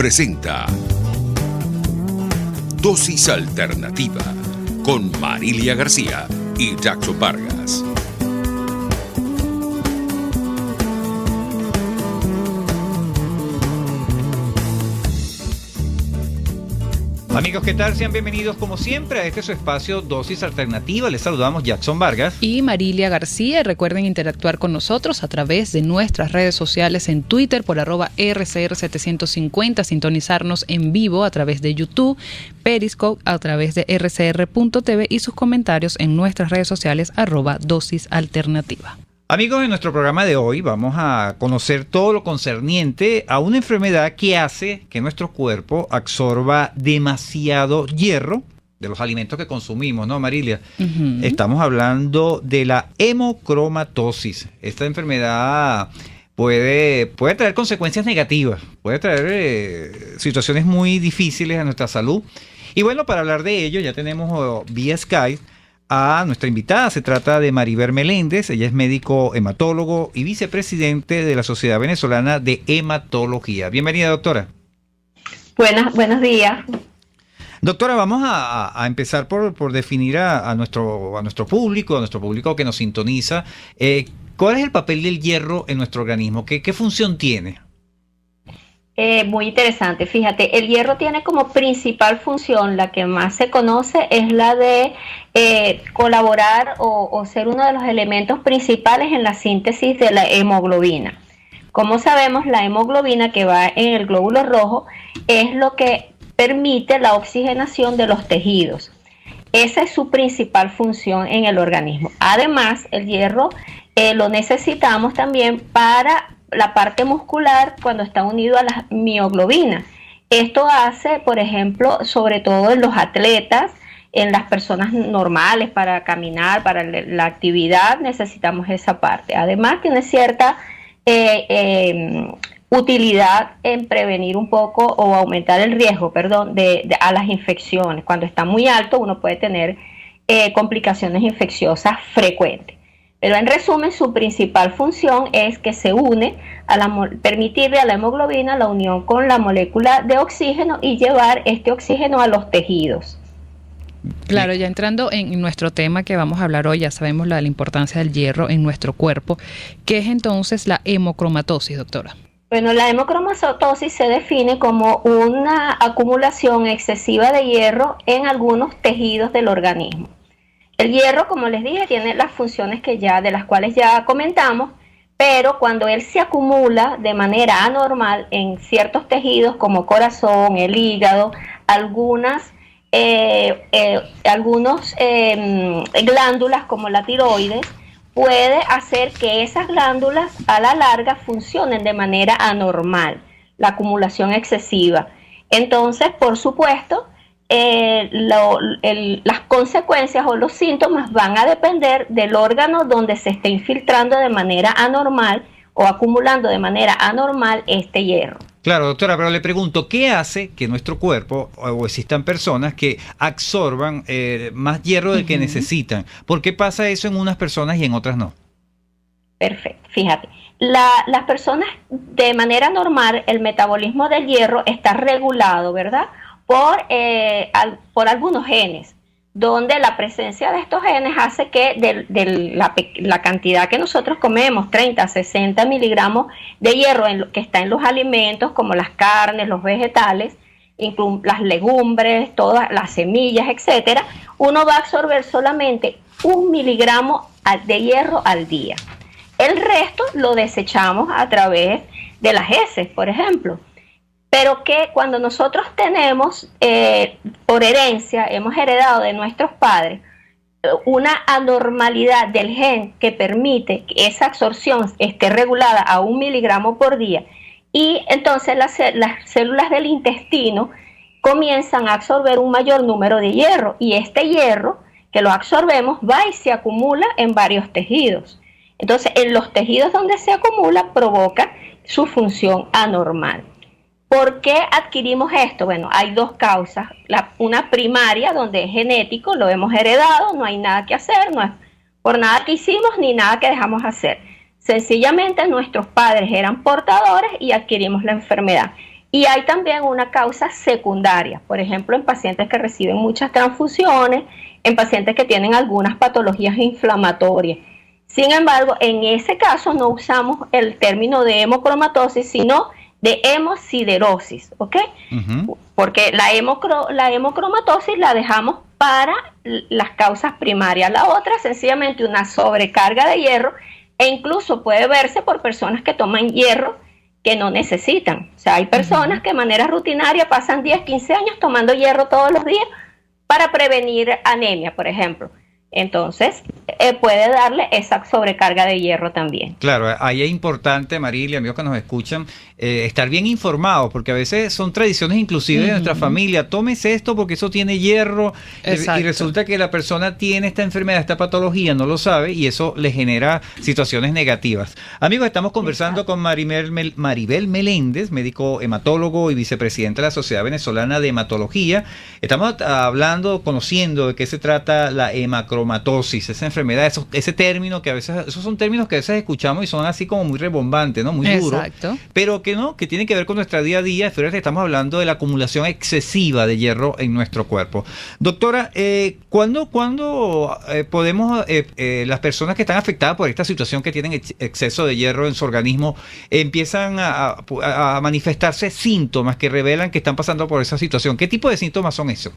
Presenta Dosis Alternativa con Marilia García y Jackson Vargas. Amigos, ¿qué tal? Sean bienvenidos como siempre a este su espacio Dosis Alternativa. Les saludamos Jackson Vargas y Marilia García. Recuerden interactuar con nosotros a través de nuestras redes sociales en Twitter por @RCR750, sintonizarnos en vivo a través de YouTube, Periscope a través de rcr.tv y sus comentarios en nuestras redes sociales @Dosis Alternativa. Amigos, en nuestro programa de hoy vamos a conocer todo lo concerniente a una enfermedad que hace que nuestro cuerpo absorba demasiado hierro de los alimentos que consumimos, ¿no, Marilia? Uh-huh. Estamos hablando de la hemocromatosis. Esta enfermedad puede traer consecuencias negativas, puede traer situaciones muy difíciles a nuestra salud. Y bueno, para hablar de ello ya tenemos vía Skype a nuestra invitada. Se trata de Maribel Meléndez. Ella es médico hematólogo y vicepresidente de la Sociedad Venezolana de Hematología. Bienvenida, doctora. Buenos días. Doctora, vamos a empezar por definir a nuestro público que nos sintoniza. ¿Cuál es el papel del hierro en nuestro organismo? ¿Qué función tiene? Muy interesante. Fíjate, el hierro tiene como principal función, la que más se conoce, es la de colaborar o ser uno de los elementos principales en la síntesis de la hemoglobina. Como sabemos, la hemoglobina que va en el glóbulo rojo es lo que permite la oxigenación de los tejidos. Esa es su principal función en el organismo. Además, el hierro lo necesitamos también para la parte muscular cuando está unido a la mioglobina. Esto hace, por ejemplo, sobre todo en los atletas, en las personas normales, para caminar, para la actividad, necesitamos esa parte. Además, tiene cierta utilidad en prevenir un poco o aumentar el riesgo, a las infecciones. Cuando está muy alto, uno puede tener complicaciones infecciosas frecuentes. Pero en resumen, su principal función es que se une permitirle a la hemoglobina la unión con la molécula de oxígeno y llevar este oxígeno a los tejidos. Claro, ya entrando en nuestro tema que vamos a hablar hoy, ya sabemos la importancia del hierro en nuestro cuerpo. ¿Qué es entonces la hemocromatosis, doctora? Bueno, la hemocromatosis se define como una acumulación excesiva de hierro en algunos tejidos del organismo. El hierro, como les dije, tiene las funciones de las cuales ya comentamos, pero cuando él se acumula de manera anormal en ciertos tejidos como corazón, el hígado, algunas glándulas como la tiroides, puede hacer que esas glándulas a la larga funcionen de manera anormal, la acumulación excesiva. Entonces, por supuesto, las consecuencias o los síntomas van a depender del órgano donde se esté infiltrando de manera anormal o acumulando de manera anormal este hierro. Claro, doctora, pero le pregunto, ¿qué hace que nuestro cuerpo, o existan personas que absorban más hierro del que necesitan? ¿Por qué pasa eso en unas personas y en otras no? Perfecto, fíjate. Las personas, de manera normal, el metabolismo del hierro está regulado, ¿verdad?, por algunos genes, donde la presencia de estos genes hace que de la cantidad que nosotros comemos, 30 a 60 miligramos de hierro que está en los alimentos, como las carnes, los vegetales, las legumbres, todas las semillas, etcétera, uno va a absorber solamente 1 miligramo de hierro al día. El resto lo desechamos a través de las heces, por ejemplo. Pero que cuando nosotros tenemos, por herencia, hemos heredado de nuestros padres, una anormalidad del gen que permite que esa absorción esté regulada a 1 miligramo por día, y entonces las células del intestino comienzan a absorber un mayor número de hierro, y este hierro que lo absorbemos va y se acumula en varios tejidos. Entonces, en los tejidos donde se acumula provoca su función anormal. ¿Por qué adquirimos esto? Bueno, hay dos causas. Una primaria, donde es genético, lo hemos heredado, no hay nada que hacer, no es por nada que hicimos ni nada que dejamos hacer. Sencillamente nuestros padres eran portadores y adquirimos la enfermedad. Y hay también una causa secundaria, por ejemplo, en pacientes que reciben muchas transfusiones, en pacientes que tienen algunas patologías inflamatorias. Sin embargo, en ese caso no usamos el término de hemocromatosis, sino de hemosiderosis, ¿ok? Porque la hemocromatosis la dejamos para las causas primarias. La otra es sencillamente una sobrecarga de hierro, e incluso puede verse por personas que toman hierro que no necesitan. O sea, hay personas que de manera rutinaria pasan 10, 15 años tomando hierro todos los días para prevenir anemia, por ejemplo. Entonces, puede darle esa sobrecarga de hierro también. Claro, ahí es importante, Marilia, amigos que nos escuchan, estar bien informados, porque a veces son tradiciones inclusive de nuestra familia. Tómese esto porque eso tiene hierro, y resulta que la persona tiene esta enfermedad, esta patología, no lo sabe, y eso le genera situaciones negativas. Amigos, estamos conversando con Maribel Meléndez, médico hematólogo y vicepresidenta de la Sociedad Venezolana de Hematología. Estamos hablando, conociendo de qué se trata la hemocromatosis, esa enfermedad, ese término que a veces, esos son términos que a veces escuchamos y son así como muy rebombantes, ¿no? Muy duros. Exacto. Pero que tiene que ver con nuestra día a día. Fíjate, estamos hablando de la acumulación excesiva de hierro en nuestro cuerpo. Doctora, ¿cuándo podemos, las personas que están afectadas por esta situación, que tienen exceso de hierro en su organismo, empiezan a manifestarse síntomas que revelan que están pasando por esa situación? ¿Qué tipo de síntomas son esos?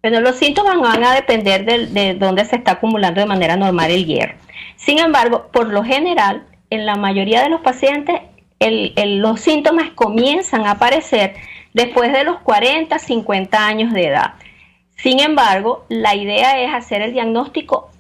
Pero los síntomas van a depender de dónde se está acumulando de manera normal el hierro. Sin embargo, por lo general, en la mayoría de los pacientes, los síntomas comienzan a aparecer después de los 40, 50 años de edad. Sin embargo, la idea es hacer el diagnóstico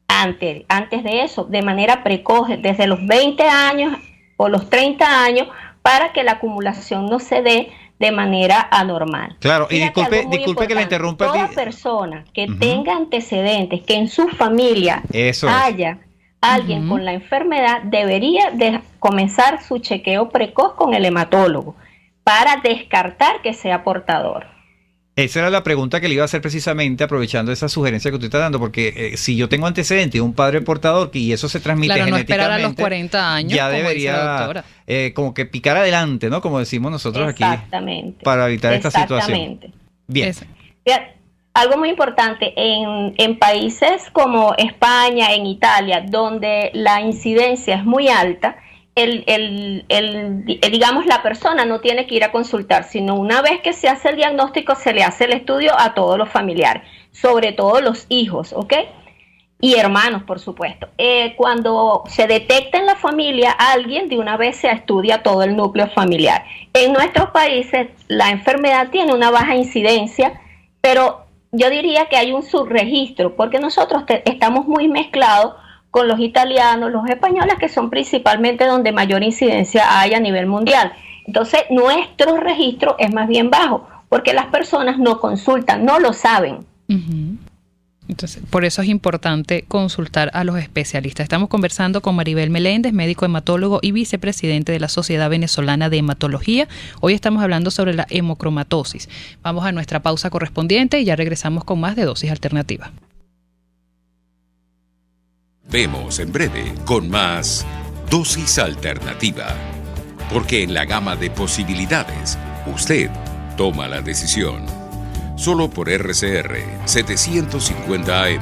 antes de eso, de manera precoz, desde los 20 años o los 30 años, para que la acumulación no se dé de manera anormal. Claro, y disculpe que la interrumpa. Toda persona que tenga antecedentes, que en su familia haya alguien con la enfermedad, debería de comenzar su chequeo precoz con el hematólogo para descartar que sea portador. Esa era la pregunta que le iba a hacer, precisamente aprovechando esa sugerencia que usted está dando, porque si yo tengo antecedentes de un padre portador y eso se transmite genéticamente, no esperar a los 40 años, ya debería como que picar adelante, ¿no? Como decimos nosotros aquí, para evitar esta situación. Bien. Algo muy importante, en países como España, en Italia, donde la incidencia es muy alta, digamos, la persona no tiene que ir a consultar, sino una vez que se hace el diagnóstico, se le hace el estudio a todos los familiares, sobre todo los hijos, ¿ok? Y hermanos, por supuesto. Cuando se detecta en la familia alguien, de una vez se estudia todo el núcleo familiar. En nuestros países, la enfermedad tiene una baja incidencia, pero yo diría que hay un subregistro, porque nosotros estamos muy mezclados con los italianos, los españoles, que son principalmente donde mayor incidencia hay a nivel mundial. Entonces, nuestro registro es más bien bajo, porque las personas no consultan, no lo saben. Entonces, por eso es importante consultar a los especialistas. Estamos conversando con Maribel Meléndez, médico hematólogo y vicepresidente de la Sociedad Venezolana de Hematología. Hoy estamos hablando sobre la hemocromatosis. Vamos a nuestra pausa correspondiente y ya regresamos con más de Dosis Alternativa. Vemos en breve con más Dosis Alternativa, porque en la gama de posibilidades, usted toma la decisión. Solo por RCR 750 AM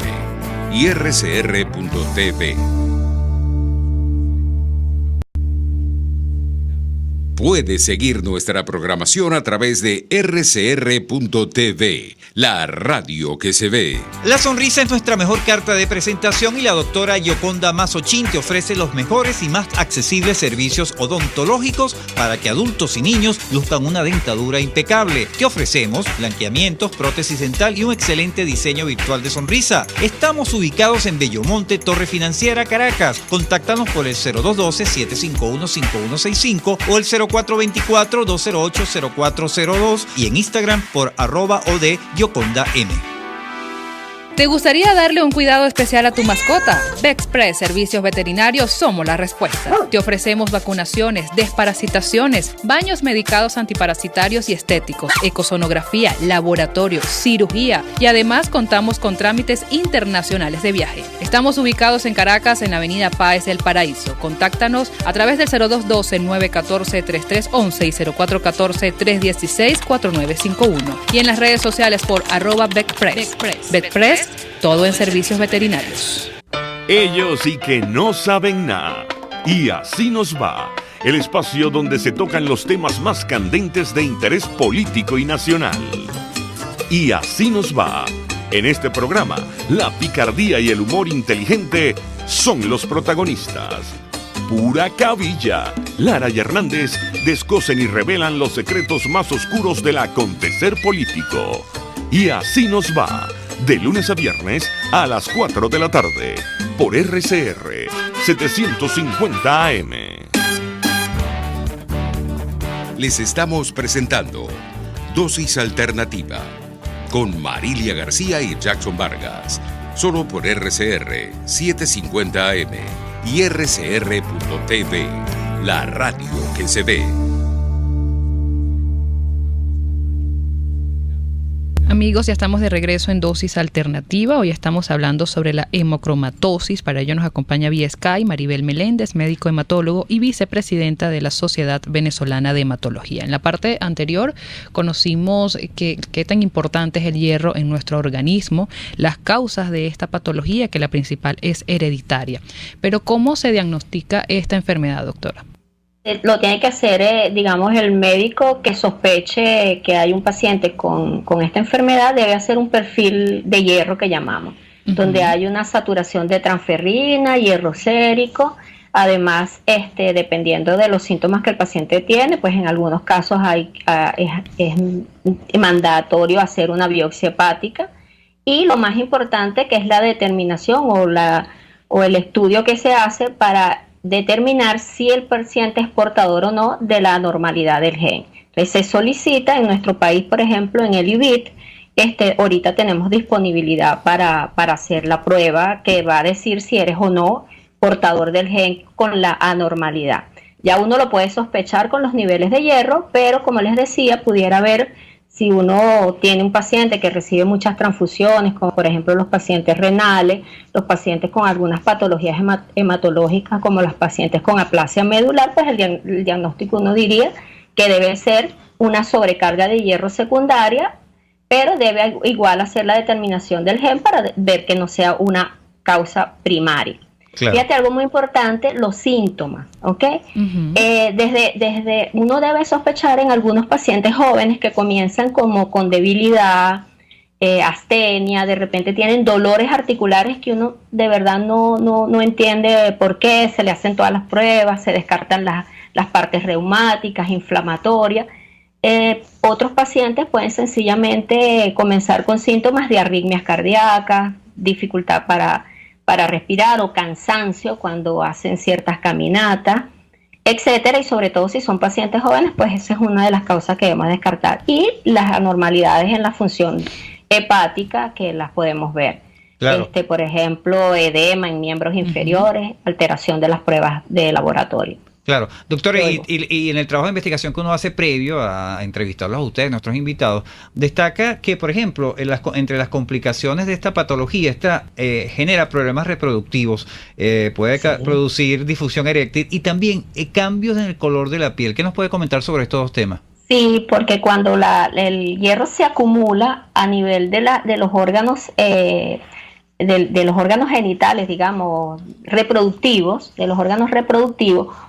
y rcr.tv. Puede seguir nuestra programación a través de rcr.tv, la radio que se ve. La sonrisa es nuestra mejor carta de presentación y la doctora Gioconda Mazzocchin te ofrece los mejores y más accesibles servicios odontológicos para que adultos y niños luzcan una dentadura impecable. Te ofrecemos blanqueamientos, prótesis dental y un excelente diseño virtual de sonrisa. Estamos ubicados en Bellomonte, Torre Financiera, Caracas. Contáctanos por el 0212-751-5165 o el 0424-208-0402 y en Instagram por @od_GiocondaM. ¿Te gustaría darle un cuidado especial a tu mascota? Vexpress Servicios Veterinarios somos la respuesta. Te ofrecemos vacunaciones, desparasitaciones, baños medicados antiparasitarios y estéticos, ecosonografía, laboratorio, cirugía y además contamos con trámites internacionales de viaje. Estamos ubicados en Caracas, en la avenida Páez del Paraíso. Contáctanos a través del 0212-914-3311 y 0414-316-4951 y en las redes sociales por @Vexpress. Vexpress, todo en servicios veterinarios. Ellos sí que no saben nada. Y así nos va. El espacio donde se tocan los temas más candentes de interés político y nacional. Y así nos va. En este programa, la picardía y el humor inteligente son los protagonistas. Pura cabilla. Lara y Hernández descosen y revelan los secretos más oscuros del acontecer político. Y así nos va. De lunes a viernes a las 4 de la tarde. Por RCR 750 AM. Les estamos presentando Dosis Alternativa con Marilia García y Jackson Vargas. Solo por RCR 750 AM y RCR.tv, la radio que se ve. Amigos, ya estamos de regreso en Dosis Alternativa. Hoy estamos hablando sobre la hemocromatosis. Para ello nos acompaña vía Sky Maribel Meléndez, médico hematólogo y vicepresidenta de la Sociedad Venezolana de Hematología. En la parte anterior conocimos qué tan importante es el hierro en nuestro organismo, las causas de esta patología, que la principal es hereditaria. Pero ¿cómo se diagnostica esta enfermedad, doctora? Lo tiene que hacer, digamos, el médico que sospeche que hay un paciente con esta enfermedad. Debe hacer un perfil de hierro que llamamos, donde hay una saturación de transferrina, hierro sérico. Además, dependiendo de los síntomas que el paciente tiene, pues en algunos casos es mandatorio hacer una biopsia hepática. Y lo más importante, que es la determinación o el estudio que se hace para determinar si el paciente es portador o no de la anormalidad del gen. Entonces se solicita en nuestro país, por ejemplo, en el IVIT, ahorita tenemos disponibilidad para hacer la prueba que va a decir si eres o no portador del gen con la anormalidad. Ya uno lo puede sospechar con los niveles de hierro, pero como les decía, pudiera haber, si uno tiene un paciente que recibe muchas transfusiones, como por ejemplo los pacientes renales, los pacientes con algunas patologías hematológicas, como los pacientes con aplasia medular, pues el diagnóstico uno diría que debe ser una sobrecarga de hierro secundaria, pero debe igual hacer la determinación del gen para ver que no sea una causa primaria. Claro. Fíjate algo muy importante, los síntomas, ¿ok? Desde uno debe sospechar en algunos pacientes jóvenes que comienzan como con debilidad, astenia, de repente tienen dolores articulares que uno de verdad no entiende por qué, se le hacen todas las pruebas, se descartan las partes reumáticas, inflamatorias. Otros pacientes pueden sencillamente comenzar con síntomas de arritmias cardíacas, dificultad para respirar o cansancio cuando hacen ciertas caminatas, etcétera, y sobre todo si son pacientes jóvenes, pues esa es una de las causas que debemos descartar. Y las anormalidades en la función hepática, que las podemos ver. Claro. Por ejemplo, edema en miembros inferiores, alteración de las pruebas de laboratorio. Claro, doctor, y en el trabajo de investigación que uno hace previo a entrevistarlos a ustedes, nuestros invitados, destaca que, por ejemplo, entre las complicaciones de esta patología, genera problemas reproductivos, puede producir difusión eréctil y también cambios en el color de la piel. ¿Qué nos puede comentar sobre estos dos temas? Sí, porque cuando el hierro se acumula a nivel de los órganos de los órganos genitales, digamos, reproductivos,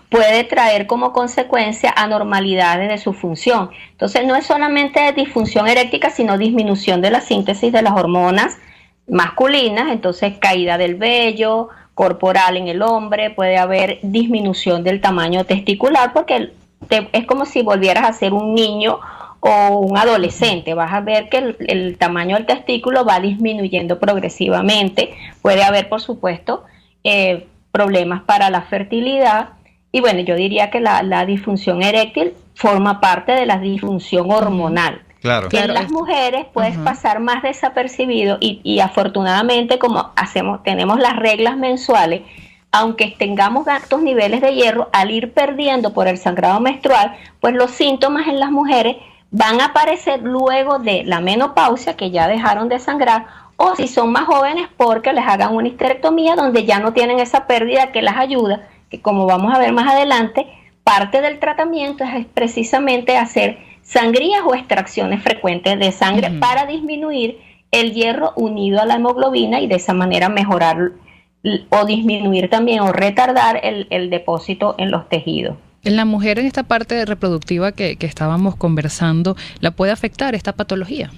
puede traer como consecuencia anormalidades de su función. Entonces no es solamente disfunción eréctica, sino disminución de la síntesis de las hormonas masculinas, entonces caída del vello corporal en el hombre, puede haber disminución del tamaño testicular, porque es como si volvieras a ser un niño o un adolescente. Vas a ver que el tamaño del testículo va disminuyendo progresivamente. Puede haber, por supuesto, problemas para la fertilidad. Y bueno, yo diría que la disfunción eréctil forma parte de la disfunción hormonal. Claro. En las mujeres puedes pasar más desapercibido y afortunadamente como tenemos las reglas mensuales, aunque tengamos altos niveles de hierro, al ir perdiendo por el sangrado menstrual, pues los síntomas en las mujeres van a aparecer luego de la menopausia, que ya dejaron de sangrar, o si son más jóvenes porque les hagan una histerectomía donde ya no tienen esa pérdida que las ayuda, que como vamos a ver más adelante, parte del tratamiento es precisamente hacer sangrías o extracciones frecuentes de sangre para disminuir el hierro unido a la hemoglobina y de esa manera mejorar o disminuir también o retardar el depósito en los tejidos. En la mujer, en esta parte reproductiva que estábamos conversando, ¿la puede afectar esta patología?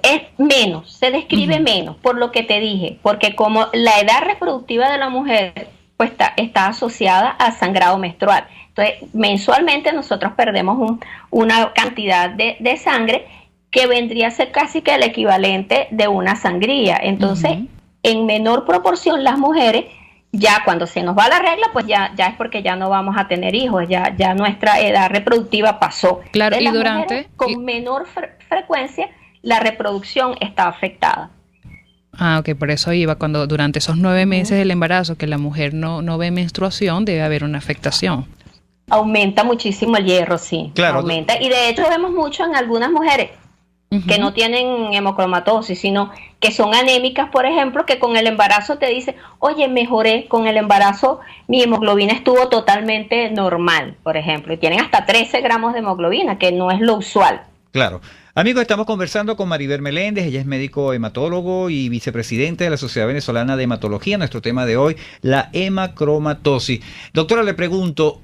Es menos, se describe menos, por lo que te dije, porque como la edad reproductiva de la mujer pues está asociada a sangrado menstrual. Entonces, mensualmente nosotros perdemos una cantidad de sangre que vendría a ser casi que el equivalente de una sangría. Entonces, en menor proporción las mujeres, ya cuando se nos va la regla, pues ya es porque ya no vamos a tener hijos, ya nuestra edad reproductiva pasó. Claro, y durante con menor frecuencia la reproducción está afectada. Ah, ok, por eso iba, cuando durante esos 9 meses del embarazo que la mujer no ve menstruación, debe haber una afectación. Aumenta muchísimo el hierro, sí, claro. Aumenta, y de hecho vemos mucho en algunas mujeres que no tienen hemocromatosis, sino que son anémicas, por ejemplo, que con el embarazo te dicen, oye, mejoré, con el embarazo mi hemoglobina estuvo totalmente normal, por ejemplo, y tienen hasta 13 gramos de hemoglobina, que no es lo usual. Claro. Amigos, estamos conversando con Maribel Meléndez, ella es médico hematólogo y vicepresidente de la Sociedad Venezolana de Hematología. Nuestro tema de hoy, la hemacromatosis. Doctora, le pregunto,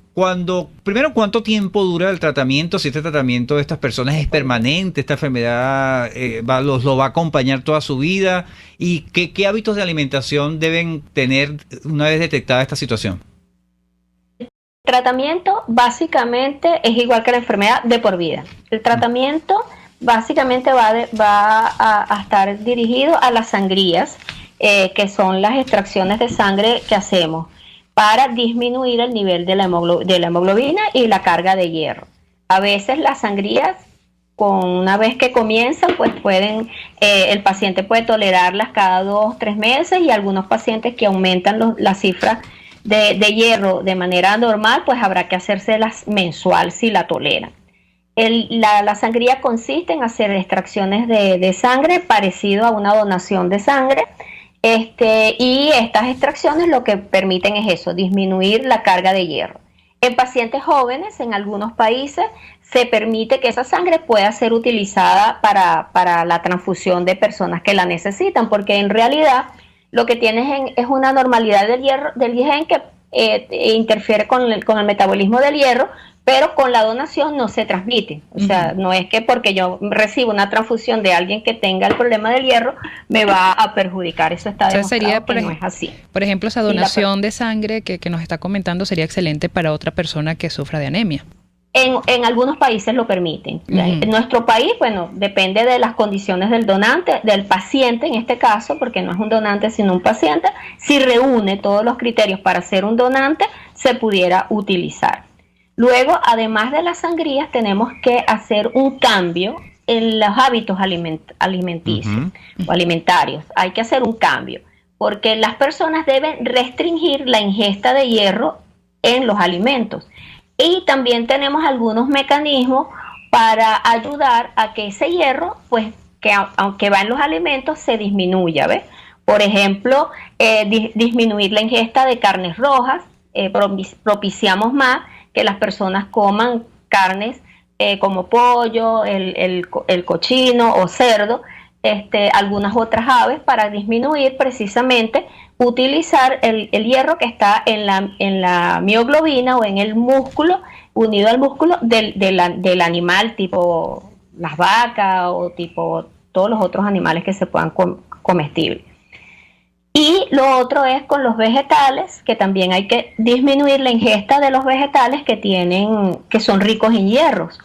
primero, ¿cuánto tiempo dura el tratamiento? Si este tratamiento de estas personas es permanente, esta enfermedad lo va a acompañar toda su vida, y ¿qué hábitos de alimentación deben tener una vez detectada esta situación? El tratamiento básicamente es igual que la enfermedad de por vida. El tratamiento básicamente va a estar dirigido a las sangrías, que son las extracciones de sangre que hacemos para disminuir el nivel de la hemoglobina y la carga de hierro. A veces las sangrías, una vez que comienzan, pues el paciente puede tolerarlas cada 2-3 meses, y algunos pacientes que aumentan la cifra de hierro de manera normal, pues habrá que hacérselas mensual si la toleran. La sangría consiste en hacer extracciones de sangre parecido a una donación de sangre, y estas extracciones lo que permiten es eso, disminuir la carga de hierro. En pacientes jóvenes, en algunos países, se permite que esa sangre pueda ser utilizada para la transfusión de personas que la necesitan, porque en realidad lo que tienes es una normalidad del gen que interfiere con el metabolismo del hierro, pero con la donación no se transmite. O sea, no es que porque yo recibo una transfusión de alguien que tenga el problema del hierro, me va a perjudicar. Eso está demostrado que no es así. Por ejemplo, esa donación de sangre que nos está comentando sería excelente para otra persona que sufra de anemia. En algunos países lo permiten. En nuestro país, bueno, depende de las condiciones del donante, del paciente en este caso, porque no es un donante sino un paciente. Si reúne todos los criterios para ser un donante, se pudiera utilizar. Luego, además de las sangrías, tenemos que hacer un cambio en los hábitos alimenticios o alimentarios. Hay que hacer un cambio, porque las personas deben restringir la ingesta de hierro en los alimentos. Y también tenemos algunos mecanismos para ayudar a que ese hierro, pues, que aunque va en los alimentos, se disminuya, ¿ves? Por ejemplo, disminuir la ingesta de carnes rojas, propiciamos más que las personas coman carnes como pollo, el cochino o cerdo, algunas otras aves, para disminuir precisamente, utilizar el hierro que está en la mioglobina o en el músculo, unido al músculo del animal, tipo las vacas o tipo todos los otros animales que se puedan comestibles. Y lo otro es con los vegetales, que también hay que disminuir la ingesta de los vegetales que son ricos en hierros,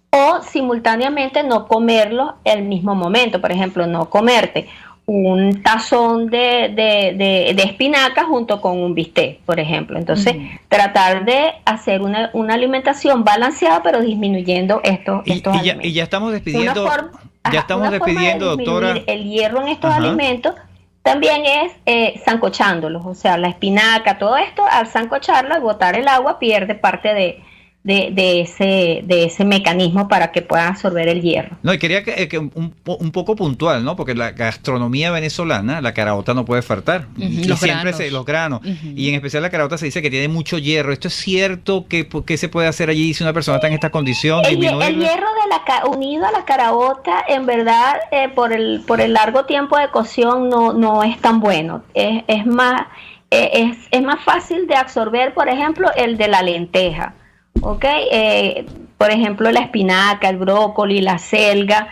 o simultáneamente no comerlos al mismo momento. Por ejemplo, no comerte un tazón de espinaca junto con un bistec, por ejemplo. Entonces, tratar de hacer una alimentación balanceada, pero disminuyendo estos alimentos. Y ya estamos despidiendo, doctora. El hierro en estos alimentos también es sancochándolos, o sea, la espinaca, todo esto, al sancocharlo y botar el agua, pierde parte de ese mecanismo para que pueda absorber el hierro. No, y quería que un poco puntual, ¿no? Porque la gastronomía venezolana, la caraota no puede faltar. Y los siempre granos. los granos. Y en especial la caraota se dice que tiene mucho hierro. ¿Esto es cierto? ¿Qué se puede hacer allí si una persona está en esta condición? El hierro unido a la caraota, en verdad, por el largo tiempo de cocción no es tan bueno. Es más fácil de absorber, por ejemplo, el de la lenteja. Por ejemplo, la espinaca, el brócoli, la selga,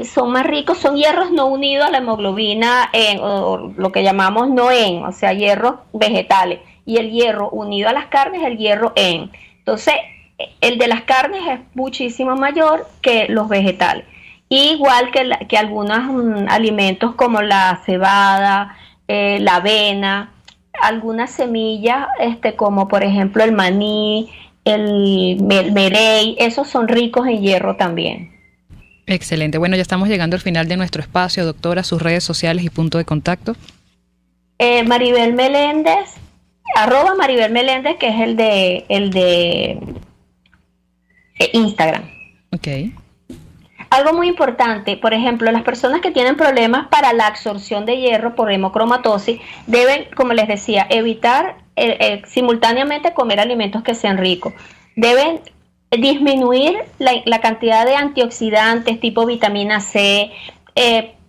son más ricos, son hierros no unidos a la hemoglobina, o lo que llamamos NOEN, o sea, hierros vegetales, y el hierro unido a las carnes, el hierro EN. Entonces, el de las carnes es muchísimo mayor que los vegetales. Igual que algunos alimentos como la cebada, la avena, algunas semillas, como por ejemplo el maní, el merey, esos son ricos en hierro también. Excelente. Bueno, ya estamos llegando al final de nuestro espacio, doctora, sus redes sociales y punto de contacto. Maribel Meléndez, @Maribel Meléndez, que es el de Instagram. Ok. Algo muy importante, por ejemplo, las personas que tienen problemas para la absorción de hierro por hemocromatosis deben, como les decía, evitar simultáneamente comer alimentos que sean ricos. Deben disminuir la cantidad de antioxidantes tipo vitamina C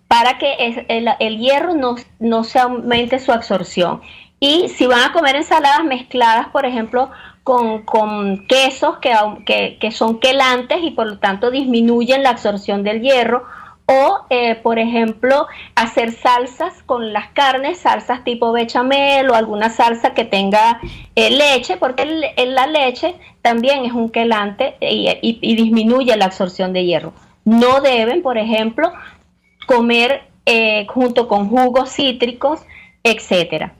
para que el hierro no se aumente su absorción. Y si van a comer ensaladas mezcladas, por ejemplo, con quesos que son quelantes y por lo tanto disminuyen la absorción del hierro, o por ejemplo hacer salsas con las carnes, salsas tipo bechamel o alguna salsa que tenga leche, porque la leche también es un quelante y disminuye la absorción de hierro. No deben, por ejemplo, comer junto con jugos cítricos, etcétera.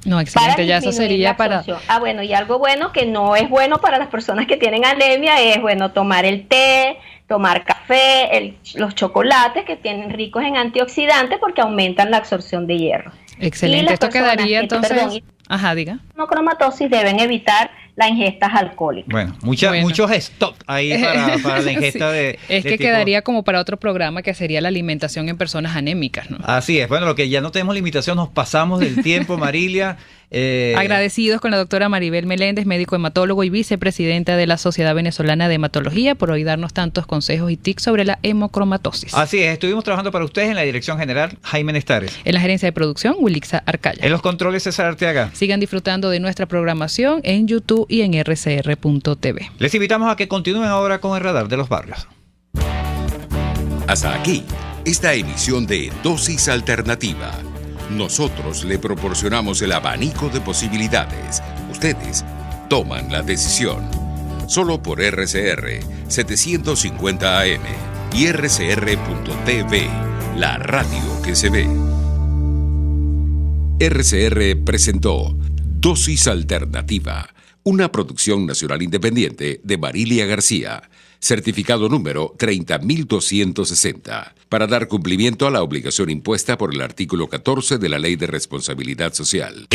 No, excelente, ya eso sería para... Bueno, y algo bueno que no es bueno para las personas que tienen anemia es, tomar el té, tomar café, los chocolates que tienen ricos en antioxidantes porque aumentan la absorción de hierro. Excelente, esto quedaría entonces... Ajá, diga. Hemocromatosis deben evitar las ingestas alcohólicas. Bueno, muchos stop ahí para la ingesta sí. Es que quedaría como para otro programa que sería la alimentación en personas anémicas, ¿no? Así es. Bueno, lo que ya no tenemos limitación, nos pasamos del tiempo, Marilia. Agradecidos con la doctora Maribel Meléndez, médico hematólogo y vicepresidenta de la Sociedad Venezolana de Hematología, por hoy darnos tantos consejos y tips sobre la hemocromatosis. Así es, estuvimos trabajando para ustedes en la dirección general, Jaime Nestares. En la gerencia de producción, Wilixa Arcaya. En los controles, César Arteaga. Sigan disfrutando de nuestra programación en YouTube y en rcr.tv. Les invitamos a que continúen ahora con el Radar de los Barrios. Hasta aquí, esta emisión de Dosis Alternativa. Nosotros le proporcionamos el abanico de posibilidades. Ustedes toman la decisión. Solo por RCR 750 AM y RCR.tv, la radio que se ve. RCR presentó Dosis Alternativa, una producción nacional independiente de Marilia García, certificado número 30.260, para dar cumplimiento a la obligación impuesta por el artículo 14 de la Ley de Responsabilidad Social.